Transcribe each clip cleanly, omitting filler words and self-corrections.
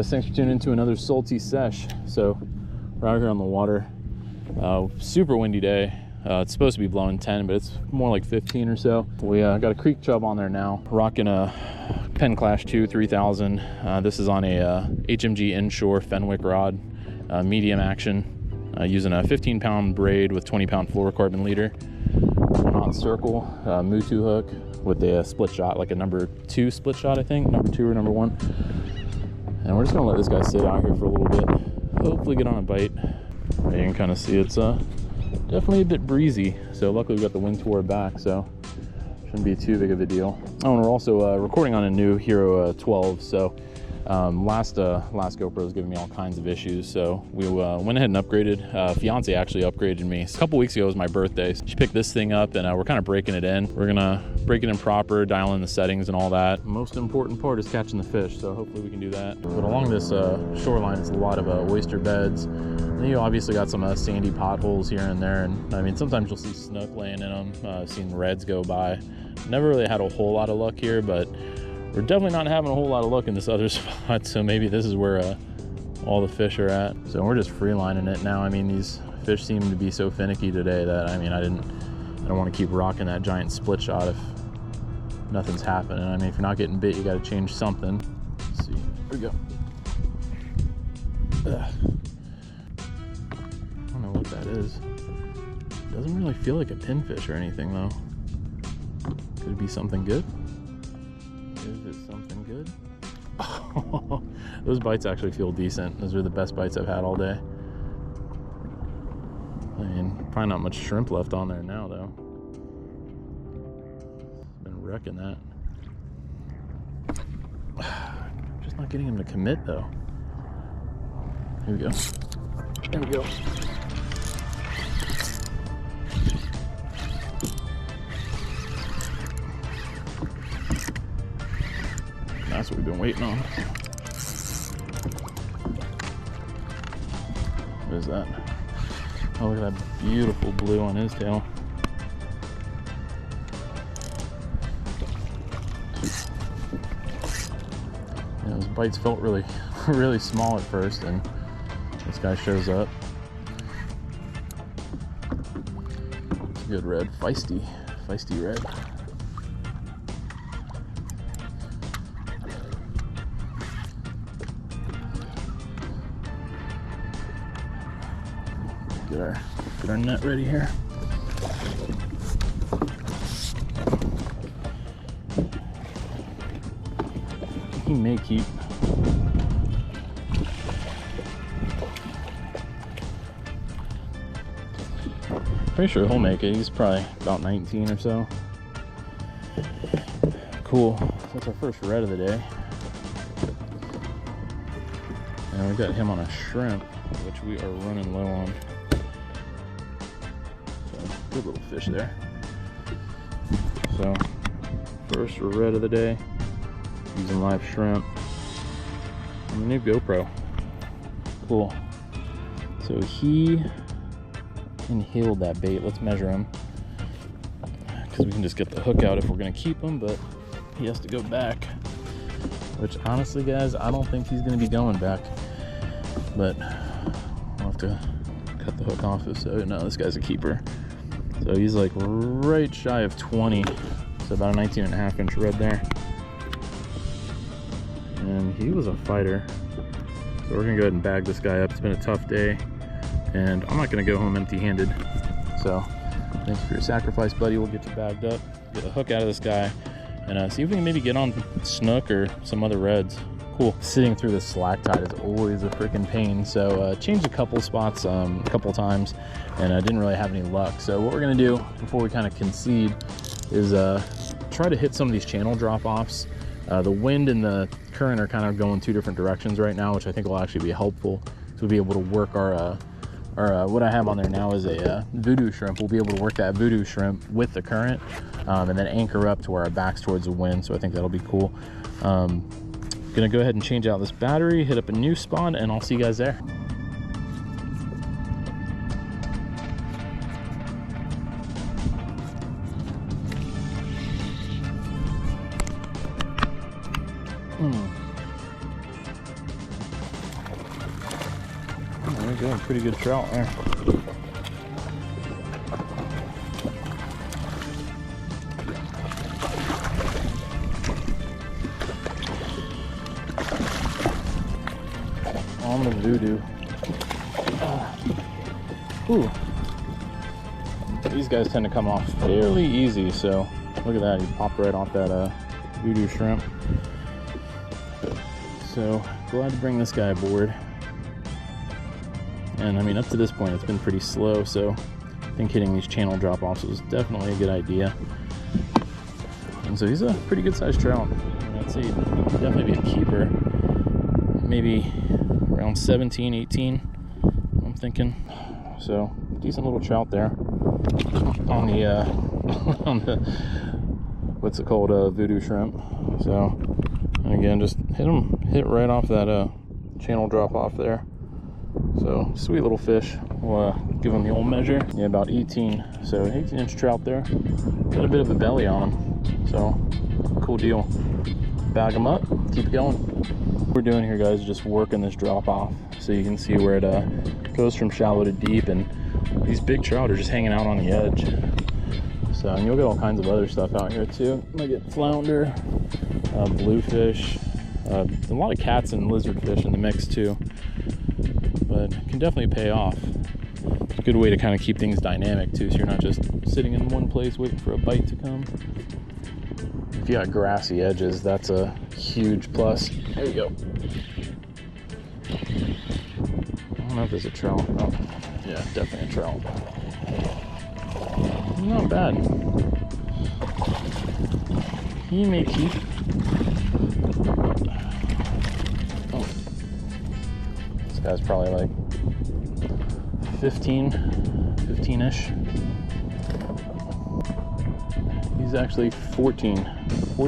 guys, thanks for tuning into another salty sesh. So we're out here on the water. Super windy day. It's supposed to be blowing 10, but it's more like 15 or so. We got a creek chub on there now, rocking a Penn Clash 2 3000. This is on a HMG inshore Fenwick rod, medium action, using a 15-pound braid with 20-pound fluorocarbon leader. Knot circle, Vudu hook with a split shot, like a number 2 split shot, I think, number 2 or number 1. And we're just gonna let this guy sit out here for a little bit, hopefully get on a bite. You can kind of see it's definitely a bit breezy, so luckily we got the wind to our back, so shouldn't be too big of a deal. Oh, and we're also recording on a new Hero 12, so last GoPro was giving me all kinds of issues, so we went ahead and upgraded. Fiance actually upgraded me. A couple weeks ago was my birthday. So she picked this thing up, and we're kind of breaking it in. We're gonna break it in proper, dial in the settings and all that. Most important part is catching the fish, so hopefully we can do that. But along this shoreline, it's a lot of oyster beds. And you obviously got some sandy potholes here and there, and I mean, sometimes you'll see snook laying in them. I've seen reds go by. Never really had a whole lot of luck here, but we're definitely not having a whole lot of luck in this other spot, so maybe this is where all the fish are at. So we're just freelining it now. I mean, these fish seem to be so finicky today that, I mean, I don't want to keep rocking that giant split shot if nothing's happening. I mean, if you're not getting bit, you got to change something. Let's see, here we go. Ugh. I don't know what that is. Doesn't really feel like a pinfish or anything though. Could it be something good? Is it something good? Oh, those bites actually feel decent. Those are the best bites I've had all day. I mean, probably not much shrimp left on there now though. Been wrecking that. Just not getting him to commit though. Here we go. There we go. That's what we've been waiting on. What is that? Oh, look at that beautiful blue on his tail. Yeah, those bites felt really, really small at first, and this guy shows up. It's a good red, feisty red. Get our net ready here. He may keep. Pretty sure he'll make it. He's probably about 19 or so. Cool. That's our first red of the day. And we got him on a shrimp, which we are running low on. Good little fish there. So first red of the day, using live shrimp on the new GoPro. Cool. So he inhaled that bait. Let's measure him, because we can just get the hook out if we're gonna keep him, but he has to go back, which honestly guys, I don't think he's gonna be going back, but I'll have to cut the hook off. So no, this guy's a keeper. So he's like right shy of 20, so about a 19.5-inch red there. And he was a fighter. So we're gonna go ahead and bag this guy up. It's been a tough day, and I'm not gonna go home empty-handed. So thanks for your sacrifice, buddy. We'll get you bagged up, get a hook out of this guy, and see if we can maybe get on snook or some other reds. Cool. Sitting through the slack tide is always a freaking pain. So changed a couple spots a couple times, and I didn't really have any luck. So what we're gonna do before we kind of concede is try to hit some of these channel drop-offs. The wind and the current are kind of going 2 different directions right now, which I think will actually be helpful. So we'll be able to work our what I have on there now is a Vudu shrimp. We'll be able to work that Vudu shrimp with the current, and then anchor up to where our back's towards the wind. So I think that'll be cool. Gonna go ahead and change out this battery, hit up a new spawn, and I'll see you guys there. pretty good trout there. On the Vudu. Ooh. These guys tend to come off fairly easy, so look at that, he popped right off that Vudu shrimp. So glad to bring this guy aboard. And I mean, up to this point it's been pretty slow, so I think hitting these channel drop-offs was definitely a good idea. And so he's a pretty good sized trout. I'd say definitely be a keeper. Maybe around 17, 18, I'm thinking. So decent little trout there on the on the, what's it called, Vudu shrimp. So, and again, just hit right off that channel drop off there. So sweet little fish. We'll give him the old measure. Yeah, about 18. So 18-inch trout there. Got a bit of a belly on him. So cool deal. Bag him up. Keep going. What we're doing here, guys, is just working this drop off, so you can see where it goes from shallow to deep, and these big trout are just hanging out on the edge. So, and you'll get all kinds of other stuff out here too. You might get flounder, bluefish, a lot of cats and lizard fish in the mix too. But it can definitely pay off. It's a good way to kind of keep things dynamic too, so you're not just sitting in one place waiting for a bite to come. If you got grassy edges, that's a huge plus. There you go. I don't know if there's a trout. Oh, yeah, definitely a trout. Not bad. He may keep. Oh. This guy's probably like 15-ish. He's actually 14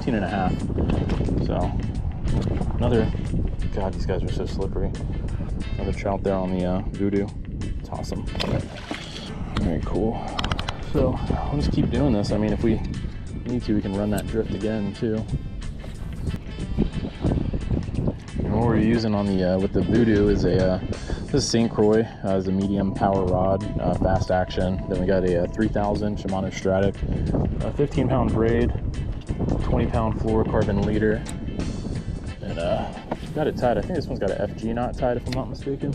and a half. So another, God, these guys are so slippery. Another trout there on the Vudu. It's awesome. Very cool. So I'll just keep doing this. I mean, if we need to, we can run that drift again too. And what we're using on the with the Vudu is this St. Croix is a medium power rod, fast action. Then we got a 3000 Shimano Stratic, a 15-pound braid, 20-pound fluorocarbon leader, and got it tied. I think this one's got an FG knot tied, if I'm not mistaken.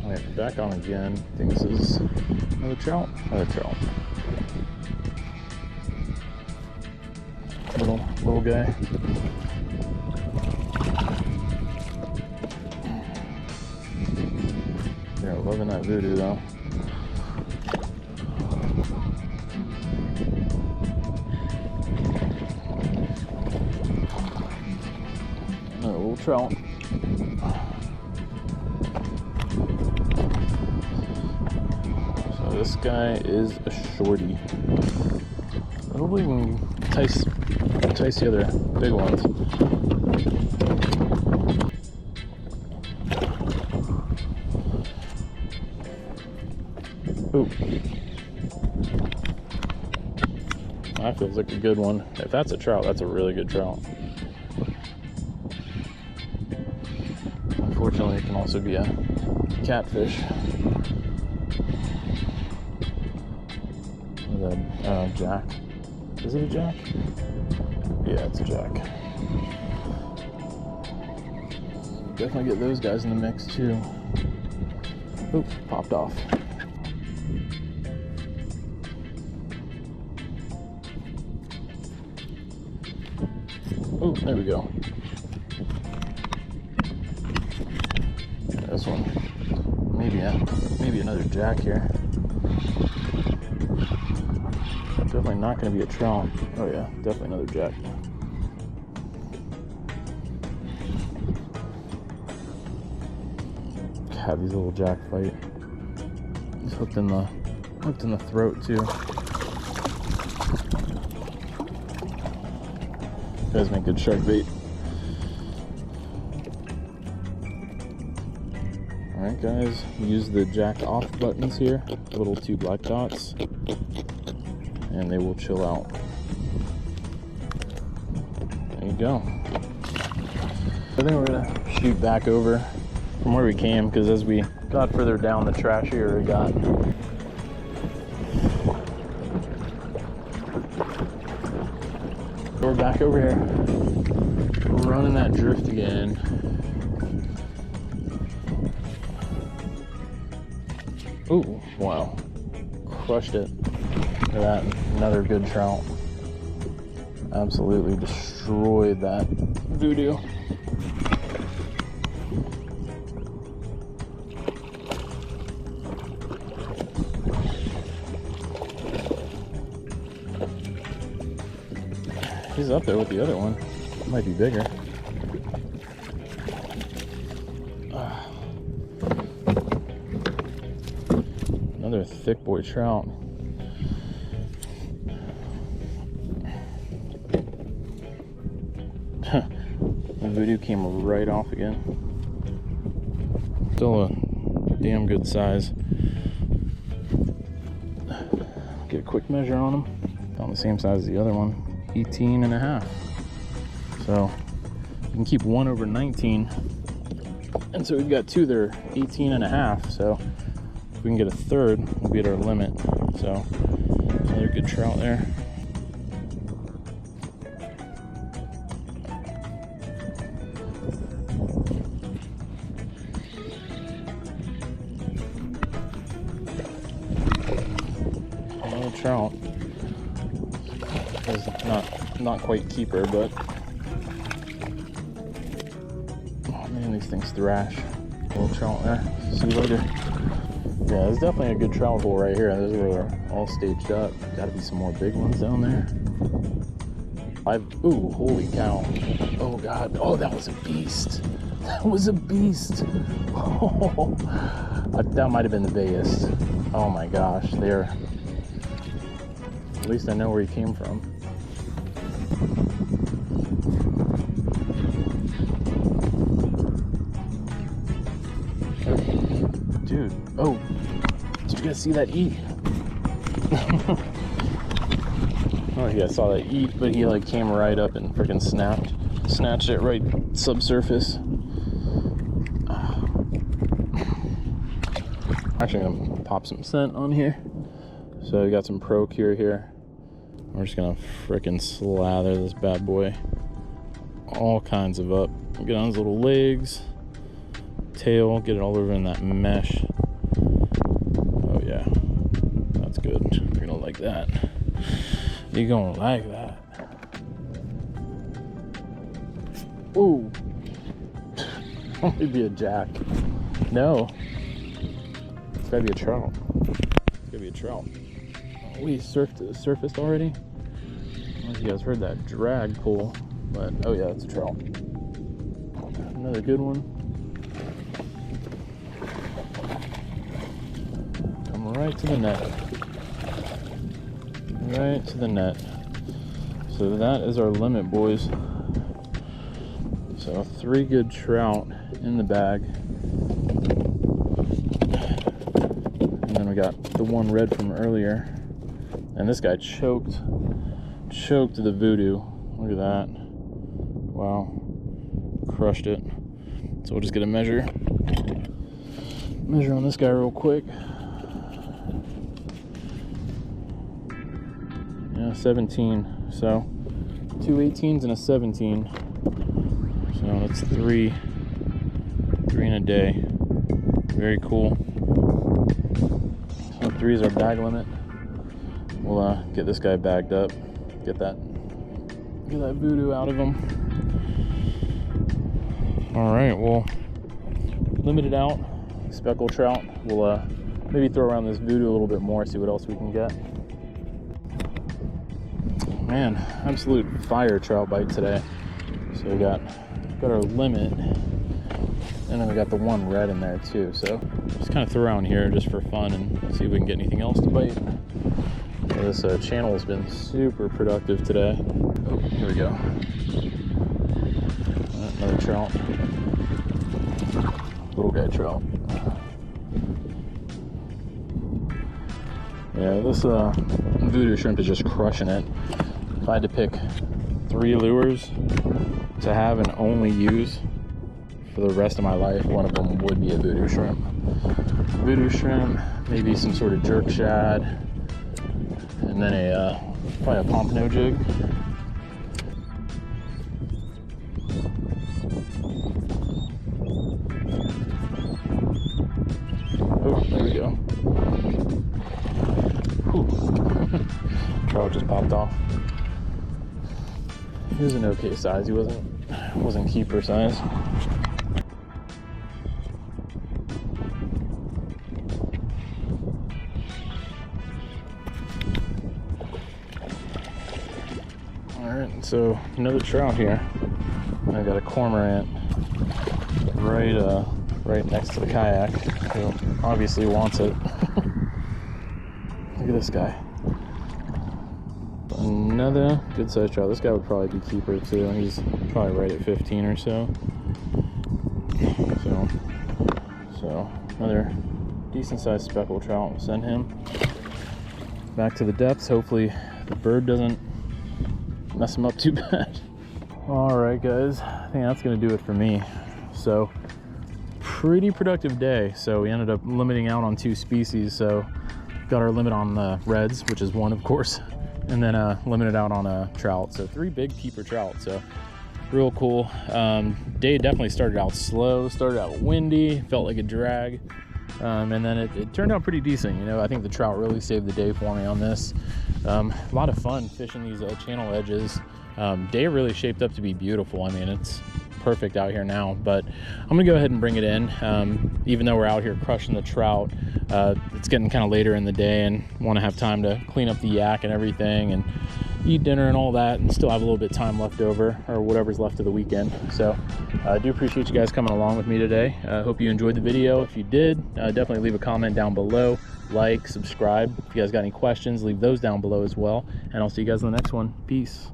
Alright, back on again. I think this is another trout. Another trout. Little guy. They're loving that Vudu though. Another little trout. So this guy is a shorty. Hopefully we can entice the other big ones. Ooh. That feels like a good one. If that's a trout, that's a really good trout. Unfortunately, it can also be a catfish. With a jack. Is it a jack? Yeah, it's a jack. Definitely get those guys in the mix too. Oop, popped off. Oh, there we go. This one, maybe another jack here. Definitely not going to be a trout. Oh yeah, definitely another jack. God, these little jack fight. He's hooked in the throat too. You guys make good shark bait. All right, guys, use the jack off buttons here, little 2 black dots, and they will chill out. There you go. I think we're gonna shoot back over from where we came, because as we got further down, the trashier it got. We're back over here, running that drift again. Ooh, wow, crushed it. Look at that, another good trout. Absolutely destroyed that Vudu. He's up there with the other one. Might be bigger. Another thick boy trout. The Vudu came right off again. Still a damn good size. Get a quick measure on him. About the same size as the other one. 18.5. So you can keep one over 19. And so we've got two that are 18.5. So if we can get a third, we'll be at our limit. So another good trout there. Another trout. Is not quite keeper, but oh man, these things thrash. Little trout there. See you later. Yeah, there's definitely a good trout hole right here. Those are all staged up. Got to be some more big ones down there. Ooh, holy cow! Oh god! Oh, that was a beast. That was a beast. Oh, that might have been the biggest. Oh my gosh, they're. At least I know where he came from. Dude, oh, did you guys see that eat? I don't know if you guys saw that eat, but he like came right up and freaking snatched it right subsurface. Actually, I'm gonna pop some scent on here. So we got some Pro Cure here. We're just gonna freaking slather this bad boy. All kinds of up. Get on his little legs, tail, get it all over in that mesh. Oh yeah, that's good. You're gonna like that. You're gonna like that. Ooh. Maybe a jack. No. It's gotta be a trout. It's gotta be a trout. We surfaced already. I don't know if you guys heard that drag pull, but oh yeah, it's a trout. Another good one. Come right to the net. Right to the net. So that is our limit, boys. So 3 good trout in the bag. And then we got the one red from earlier. And this guy choked the Vudu. Look at that. Wow. Crushed it. So we'll just get a measure on this guy real quick. Yeah, 17. So 2 18s and a 17. So that's 3 in a day. Very cool. So 3 is our bag limit. We'll get this guy bagged up, get that Vudu out of him. All right, we'll limit it out. Speckled trout. We'll maybe throw around this Vudu a little bit more, see what else we can get. Man, absolute fire trout bite today. So we got our limit, and then we got the one red in there too. So just kind of throw around here just for fun and see if we can get anything else to bite. This channel has been super productive today. Oh, here we go. Another trout. Little guy trout. Yeah, this Vudu shrimp is just crushing it. If I had to pick 3 lures to have and only use for the rest of my life, one of them would be a Vudu shrimp. Vudu shrimp, maybe some sort of jerk shad, and then probably a pompano jig. Oh, there we go. Trout just popped off. He was an okay size. He wasn't keeper size. All right, so another trout here. I got a cormorant right next to the kayak, who obviously wants it. Look at this guy. Another good sized trout. This guy would probably be keeper too. He's probably right at 15 or so. So another decent sized speckled trout. We'll send him back to the depths. Hopefully the bird doesn't mess him up too bad. All right, guys, I think that's gonna do it for me. So pretty productive day. So we ended up limiting out on 2 species. So got our limit on the reds, which is 1, of course, and then limited out on a trout. So 3 big keeper trout. So real cool. Day definitely started out slow, started out windy, felt like a drag, and then it turned out pretty decent. You know, I think the trout really saved the day for me on this. A lot of fun fishing these channel edges. Day really shaped up to be beautiful. I mean, it's perfect out here now, but I'm gonna go ahead and bring it in. Even though we're out here crushing the trout, it's getting kind of later in the day and want to have time to clean up the yak and everything and eat dinner and all that, and still have a little bit of time left over, or whatever's left of the weekend. So I do appreciate you guys coming along with me today. I hope you enjoyed the video. If you did, definitely leave a comment down below, like, subscribe. If you guys got any questions, leave those down below as well, and I'll see you guys in the next one. Peace.